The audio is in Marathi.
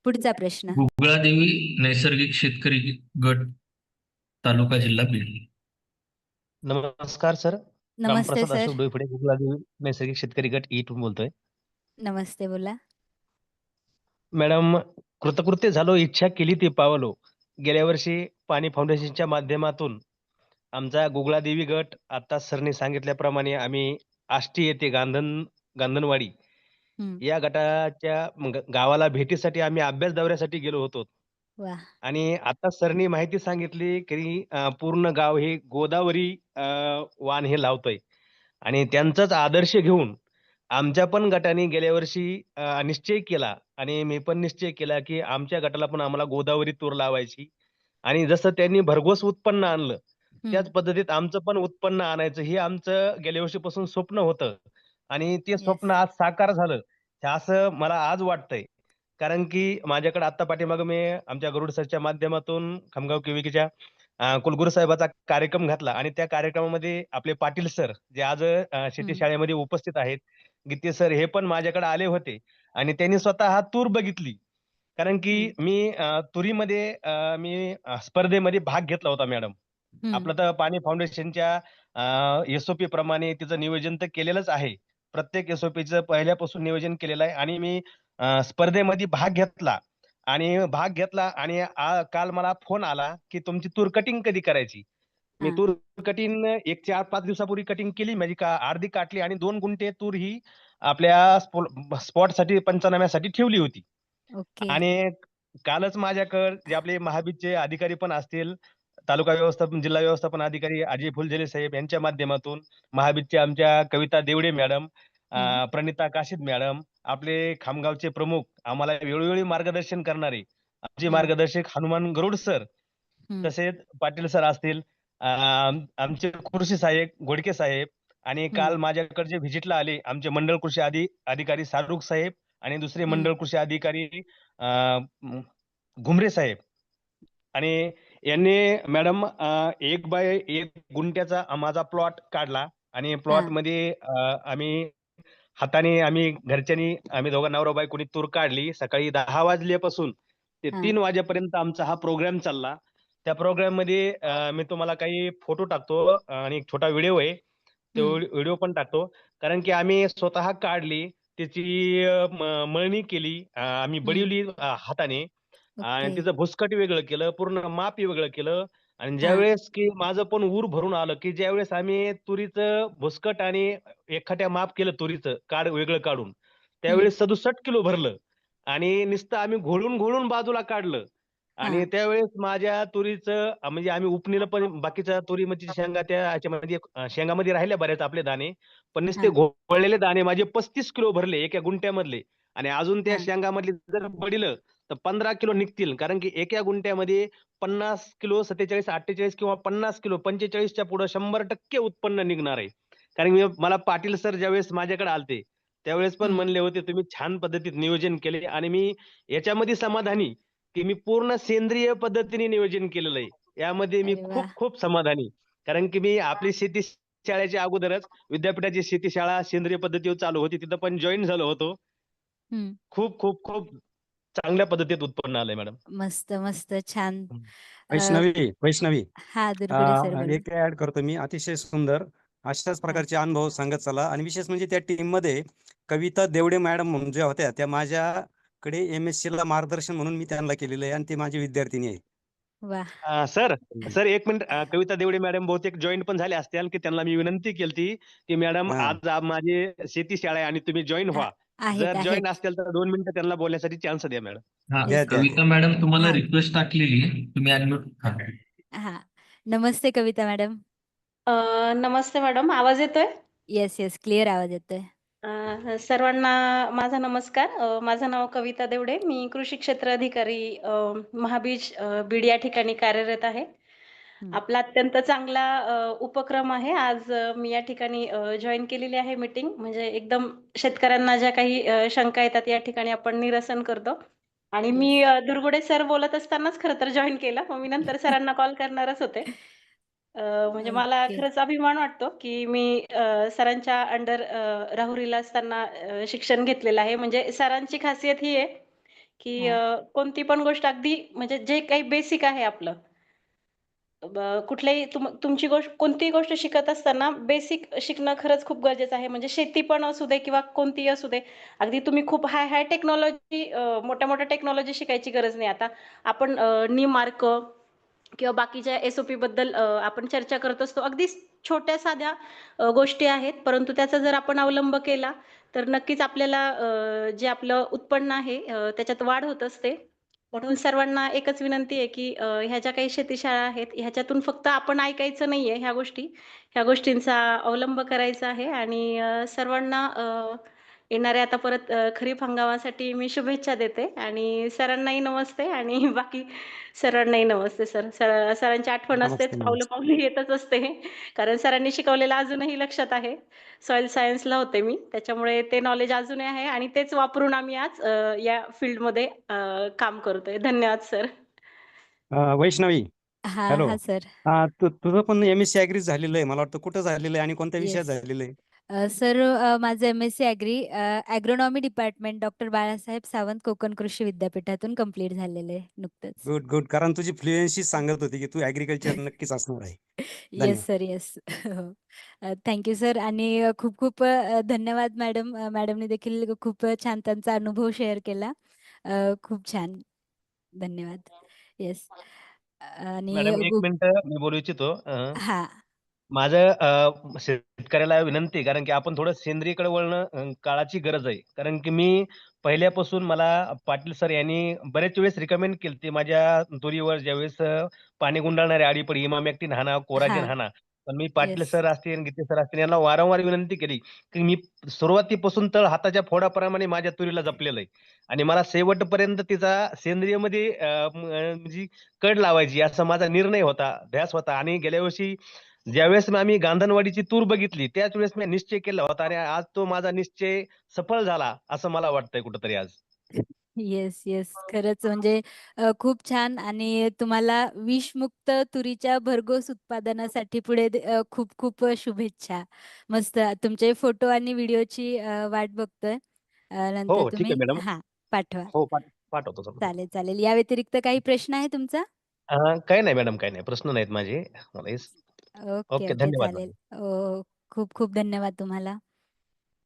पुढचा प्रश्न. गुगळादेवी नैसर्गिक शेतकरी गट, तालुका जिल्हा बीड. नमस्कार सर. नमस्ते रामप्रसाद सर. अशोक डोईफोडे, गुगलादेवी नैसर्गिक शेतकरी गट इथून बोलतोय. नमस्ते, बोला. मॅडम, कृतकृत्य झालो, इच्छा केली ती पावलो. गेल्या वर्षी पाणी फाउंडेशनच्या माध्यमातून आमचा गुगळादेवी गट आता सरने सांगितल्याप्रमाणे आम्ही आष्टी येथे गांधनवाडी हम्म. या गटाच्या गावाला भेटीसाठी आम्ही अभ्यास दौऱ्यासाठी गेलो होतो. वा. आणि आता सरनी माहिती सांगितली की पूर्ण गाव हे गोदावरी वाण हे लावतंय आणि त्यांचाच आदर्श घेऊन आमच्या पण गटाने गेल्या वर्षी निश्चय केला आणि मी पण निश्चय केला की आमच्या गटाला पण आम्हाला गोदावरी तूर लावायची. आणि जसं त्यांनी भरघोस उत्पन्न आणलं त्याच पद्धतीत आमचं पण उत्पन्न आणायचं हे आमचं गेल्या वर्षीपासून स्वप्न होतं आणि ते स्वप्न येस. आज साकार झालं हे असं मला आज वाटतंय. कारण की माझ्याकडे आता पाठीमागं मी आमच्या गरुड सरच्या माध्यमातून खामगाव केविकेच्या कुलगुरू साहेबाचा कार्यक्रम घातला आणि त्या कार्यक्रमामध्ये आपले पाटील सर जे आज शेती शाळेमध्ये उपस्थित आहेत, गीते सर हे पण माझ्याकडे आले होते आणि त्यांनी स्वतः हा तूर बघितली. कारण की मी तुरीमध्ये मी स्पर्धेमध्ये भाग घेतला होता मॅडम. आपलं तर पाणी फाउंडेशनच्या एसओपी प्रमाणे तिचं नियोजन तर केलेलंच आहे. प्रत्येक एसओपीचं पहिल्यापासून नियोजन केलेलं आहे आणि मी स्पर्धेमध्ये भाग घेतला आणि काल मला फोन आला की तुमची तूर कटिंग कधी करायची. मी तूर कटिंग एक 4-5 दिवसापूर्वी कटिंग केली, माझी अर्धी काटली आणि 2 गुंठे तूर ही आपल्या स्पॉटसाठी पंचनाम्यासाठी ठेवली होती. ओके. आणि कालच माझ्याकडे जे आपले महाबीजचे अधिकारी पण असतील, तालुका व्यवस्थापन जिल्हा व्यवस्थापन अधिकारी अजय फुलझेले साहेब यांच्या माध्यमातून, महाबीजच्या आमच्या कविता देवडे मॅडम, प्रणिता काशीद मॅडम, आपले खामगावचे प्रमुख आम्हाला वेळोवेळी मार्गदर्शन करणारे आमचे मार्गदर्शक हनुमान गरुड सर, तसेच पाटील सर असतील, आमचे कृषी सहाय्यक घोडके साहेब आणि काल माझ्याकडे जे व्हिजिटला आले आमचे मंडळ कृषी अधिकारी सारुख साहेब आणि दुसरे मंडळ कृषी अधिकारी घुमरे साहेब. आणि यांनी मॅडम 1/1 गुंठ्याचा माझा प्लॉट काढला आणि प्लॉट मध्ये आम्ही आम्ही घरच्यांनी आम्ही दोघं नवरा बायकोनी तूर काढली. सकाळी 10 वाजल्यापासून ते 3 वाजेपर्यंत आमचा हा प्रोग्राम चालला. त्या प्रोग्राम मध्ये मी तुम्हाला काही फोटो टाकतो आणि एक छोटा व्हिडिओ आहे, तो व्हिडिओ पण टाकतो. कारण की आम्ही स्वतः काढली, त्याची मळणी केली, आम्ही बडिवली हाताने आणि ओके. तिचं भुसकट वेगळं केलं, पूर्ण माप वेगळं केलं. आणि हा. ज्यावेळेस की माझं पण ऊर भरून आलं की ज्यावेळेस आम्ही तुरीचं भुसकट आणि एकखट्या माप केलं तुरीचं वेगळं काढून, त्यावेळेस 67 किलो भरलं आणि नुसतं आम्ही घोळून घोळून बाजूला काढलं. आणि त्यावेळेस माझ्या तुरीचं म्हणजे आम्ही उपनीलं पण बाकीच्या तुरीमध्ये शेंगा त्या ह्याच्यामध्ये शेंगामध्ये राहिल्या बऱ्याच आपले दाणे, पण नुसते घोळलेले दाणे माझे 35 किलो भरले एका गुंठ्यामधले. आणि अजून त्या शेंगामधले जर बडिलं तर 15 किलो निघतील. कारण की एका गुंठ्यामध्ये 50 किलो, 47, 48 किंवा 50 किलो, 45च्या पुढे 100% उत्पन्न निघणार आहे. कारण मला पाटील सर ज्यावेळेस माझ्याकडे आलते त्यावेळेस पण म्हणले होते तुम्ही छान पद्धतीत नियोजन केले आणि मी याच्यामध्ये समाधानी की मी पूर्ण सेंद्रिय पद्धतीने नियोजन केलेलं आहे. यामध्ये मी अरे वा. खूप खूप समाधानी. कारण की मी आपली शेती शाळेच्या अगोदरच विद्यापीठाची शेती शाळा सेंद्रिय पद्धतीवर चालू होती, तिथं पण जॉईन झालो होतो. खूप खूप खूप चांगल्या पद्धतीत उत्पन्न आलंय मॅडम. मस्त मस्त, छान. वैष्णवी हा, दुर्गुडे सर बोला. एक ऍड करतो मी. अतिशय सुंदर अशाच प्रकारचे अनुभव सांगत चला. आणि विशेष म्हणजे त्या टीम मध्ये कविता देवडे मॅडम म्हणून ज्या होत्या त्या माझ्याकडे MSc ला मार्गदर्शन म्हणून मी त्यांना केलेलं आहे आणि ते माझी विद्यार्थिनी आहे. वा. सर एक मिनिट, कविता देवडे मॅडम बहुतेक जॉईन पण झाले असतील की त्यांना मी विनंती केली की मॅडम आज माझी शेती शाळा आहे आणि तुम्ही जॉईन व्हा. आहेत जर जॉईन आहेत. असतील तर 2 मिनिटं त्यांना बोलण्यासाठी चान्स द्या मॅडम. हा, द्या, द्या. कविता मॅडम तुम्हाला हा. रिक्वेस्ट टाकलेली आहे, तुम्ही अनम्यूट. हा, नमस्ते कविता मॅडम. नमस्ते मॅडम, आवाज येतोय? येस येस, क्लिअर आवाज येतोय. सर्वांना माझा नमस्कार. माझं नाव कविता देवडे. मी कृषी क्षेत्र अधिकारी महाबीज बीड या ठिकाणी कार्यरत आहे. आपला अत्यंत चांगला उपक्रम आहे. आज मी या ठिकाणी जॉईन केलेली आहे मीटिंग. म्हणजे एकदम शेतकऱ्यांना ज्या काही शंका येतात या ठिकाणी आपण निरसन करतो. आणि मी दुर्गुडे सर बोलत असतानाच खरं तर जॉईन केलं. मग मी नंतर सरांना कॉल करणारच होते. म्हणजे मला ओके. खरंच अभिमान वाटतो की मी सरांच्या अंडर राहुरीला असताना शिक्षण घेतलेलं आहे. म्हणजे सरांची खासियत ही आहे की हां. कोणती पण गोष्ट अगदी म्हणजे जे काही बेसिक आहे आपलं कुठल्याही तुमची गोष्ट कोणतीही गोष्ट शिकत असताना बेसिक शिकणं खरंच खूप गरजेचं आहे. म्हणजे शेती पण असू दे किंवा कोणतीही असू दे. अगदी तुम्ही खूप हाय टेक्नॉलॉजी मोठ्या-मोठ्या टेक्नॉलॉजी शिकायची गरज नाही. आता आपण नी-मार्क किंवा बाकीच्या एस-ओ-पीबद्दल आपण चर्चा करत असतो. अगदी छोट्या साध्या गोष्टी आहेत, परंतु त्याचा जर आपण अवलंब केला, तर नक्कीच आपल्याला जे आपलं उत्पन्न आहे त्याच्यात वाढ होत असते. म्हणून सर्वांना एकच विनंती आहे, की ह्या ज्या काही शेतीशाळा आहेत, ह्याच्यातून फक्त आपण ऐकायचं नाहीये ह्या गोष्टींचा अवलंब करायचा आहे आणि सर्वांना येणाऱ्या आता परत खरीप हंगामासाठी मी शुभेच्छा देते आणि सरांनाही नमस्ते आणि बाकी सर्वांनाही नमस्ते सर. सरांची आठवण असतेच, नमस्ते, नमस्ते. पावलं-पावली येतच असते. कारण सरांनी शिकवलेलं अजूनही लक्षात आहे. सॉइल सायन्सला होते मी. त्याच्यामुळे ते नॉलेज अजूनही आहे आणि तेच वापरून आम्ही आज या फील्डमध्ये काम करतोय. धन्यवाद सर. वैष्णवी, हां, हॅलो. हां सर. तुझं पण एम-एस-सी ॲग्री झालेलं आहे. मला वाटतं कुठं झालेलं आहे आणि कोणत्या विषयात येस. झालेलं आहे? सर माझं M S C agri agronomy department doctor Balasaheb Sawant Konkan Krishi विद्यापीठातून कंप्लीट झालेलं आहे नुकतंच. Good, good. कारण तुझी फ्लुएन्सी सांगत होती, की तू ॲग्रीकल्चर नक्कीच असणार आहे. येस धन्यवाद. Sir, yes. हो. थँक यू सर आणि खूप धन्यवाद मॅडम. मॅडमने देखील खूप छान त्यांचा अनुभव शेअर केला. खूप छान. धन्यवाद. येस. आणि मॅडम 1 मिनिटं मी बोलू इच्छितो. हां. माझं शेतकऱ्याला विनंती आहे, कारण की आपण थोडं सेंद्रियकडे वळणं काळाची गरज आहे. कारण की मी पहिल्यापासून मला पाटील सर यांनी बरेच वेळेस रिकमेंड केलती माझ्या तुरीवर ज्यावेळेस पाणी गुंडाळणारे आळीपडी इमामॅक्टिन हाणा, कोराजेन हां. हाणा. पण मी पाटील येस. सर असतील, गीते सर असतील यांना वारंवार विनंती केली, की मी सुरुवातीपासून तळ हाताच्या फोडाप्रमाणे माझ्या तुरीला जपलेलं आहे आणि मला शेवटपर्यंत तिचा सेंद्रियमध्ये म्हणजे कड लावायची असा माझा निर्णय होता, ध्यास होता आणि गेल्या वर्षी ज्यावेळेस आम्ही गांधणवाडीची तूर बघितली, त्याच वेळेस मी निश्चय केला होता आणि आज तो माझा निश्चय सफल झाला, असं मला वाटतंय कुठेतरी आज. Yes, yes. खरंच म्हणजे खूप छान आणि तुम्हाला विषमुक्त तुरीच्या भरघोस उत्पादनासाठी पुढे खूप शुभेच्छा. मस्त तुमचे फोटो आणि व्हिडिओची वाट बघतोय. नंतर हो, ठीक आहे तुम्ही मॅडम. हां, पाठवा. हो, पाठवतो सर. चालेल, चालेल. या व्यतिरिक्त काही प्रश्न आहे तुमचा? काही नाही मॅडम, काही नाही. प्रश्न नाहीत माझे. मला हेच ओके, ओके. ओके. धन्यवाद चालेल. मॅडम. खूप धन्यवाद तुम्हाला.